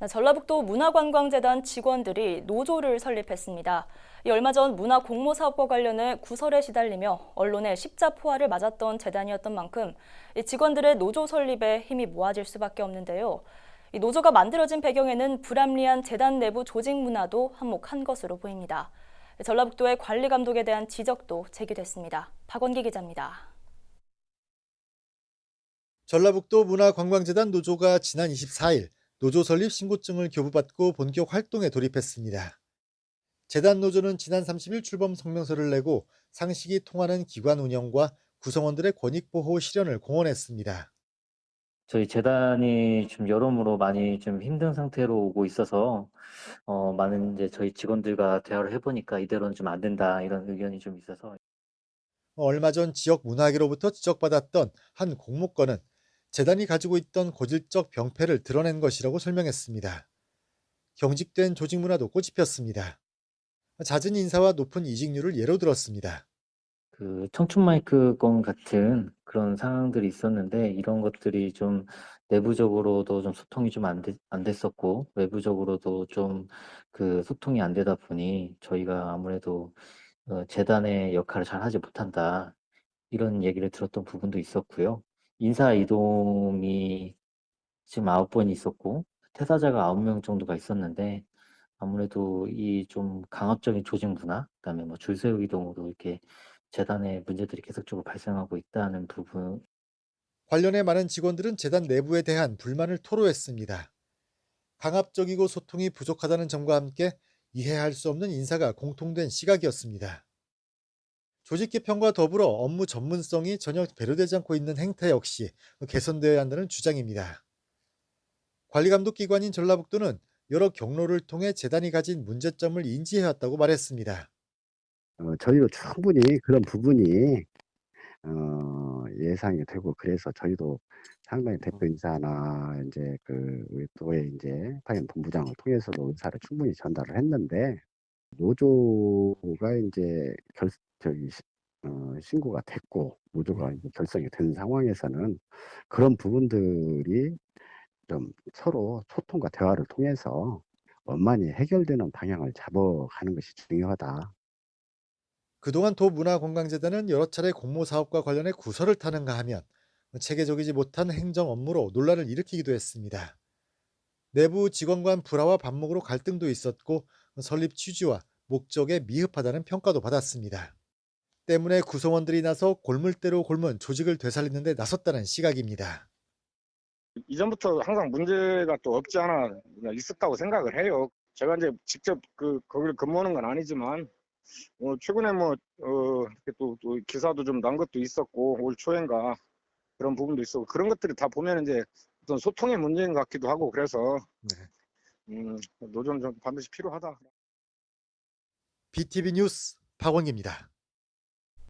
전라북도 문화관광재단 직원들이 노조를 설립했습니다. 얼마 전 문화공모사업과 관련해 구설에 시달리며 언론의 십자포화를 맞았던 재단이었던 만큼 직원들의 노조 설립에 힘이 모아질 수밖에 없는데요. 이 노조가 만들어진 배경에는 불합리한 재단 내부 조직 문화도 한몫한 것으로 보입니다. 전라북도의 관리 감독에 대한 지적도 제기됐습니다. 박원기 기자입니다. 전라북도 문화관광재단 노조가 지난 24일 노조 설립 신고증을 교부받고 본격 활동에 돌입했습니다. 재단 노조는 지난 30일 출범 성명서를 내고 상식이 통하는 기관 운영과 구성원들의 권익 보호 실현을 공언했습니다. 저희 재단이 좀 여러모로 많이 좀 힘든 상태로 오고 있어서 많은 이제 저희 직원들과 대화를 해보니까 이대로는 좀 안 된다 이런 의견이 좀 있어서. 얼마 전 지역 문화계로부터 지적받았던 한 공모건은 재단이 가지고 있던 고질적 병폐를 드러낸 것이라고 설명했습니다. 경직된 조직 문화도 꽃이 폈습니다. 잦은 인사와 높은 이직률을 예로 들었습니다. 그 청춘 마이크 건 같은 그런 상황들이 있었는데 이런 것들이 좀 내부적으로도 좀 소통이 좀 안 됐었고 외부적으로도 좀 그 소통이 안 되다 보니 저희가 아무래도 재단의 역할을 잘 하지 못한다 이런 얘기를 들었던 부분도 있었고요. 인사 이동이 지금 9번이 있었고 퇴사자가 9명 정도가 있었는데 아무래도 이 좀 강압적인 조직 문화, 그다음에 뭐 줄 세우기 등으로 이렇게 재단에 문제들이 계속적으로 발생하고 있다는 부분. 관련해 많은 직원들은 재단 내부에 대한 불만을 토로했습니다. 강압적이고 소통이 부족하다는 점과 함께 이해할 수 없는 인사가 공통된 시각이었습니다. 조직 개편과 더불어 업무 전문성이 전혀 배려되지 않고 있는 행태 역시 개선되어야 한다는 주장입니다. 관리감독기관인 전라북도는 여러 경로를 통해 재단이 가진 문제점을 인지해왔다고 말했습니다. 저희도 충분히 그런 부분이 예상이 되고, 그래서 저희도 상당히 대표 인사나 이제 그 또의 이제 파견 본부장을 통해서도 의사를 충분히 전달을 했는데, 노조가 이제 신고가 됐고 노조가 이제 결성이 된 상황에서는 그런 부분들이 좀 서로 소통과 대화를 통해서 원만히 해결되는 방향을 잡아가는 것이 중요하다. 그동안 도문화관광재단은 여러 차례 공모사업과 관련해 구설을 타는가 하면 체계적이지 못한 행정 업무로 논란을 일으키기도 했습니다. 내부 직원 간 불화와 반목으로 갈등도 있었고 설립 취지와 목적에 미흡하다는 평가도 받았습니다. 때문에 구성원들이 나서 골물대로 골문 조직을 되살리는 데 나섰다는 시각입니다. 이전부터 항상 문제가 또 없지 않아 있었다고 생각을 해요. 제가 이제 직접 거기를 근무하는 건 아니지만 최근에 이렇게 또 기사도 좀 난 것도 있었고 올 초인가 그런 부분도 있었고 그런 것들이 다 보면 이제 어떤 소통의 문제인 것 같기도 하고 그래서 노조는 좀 반드시 필요하다. BTV 뉴스 박원기입니다.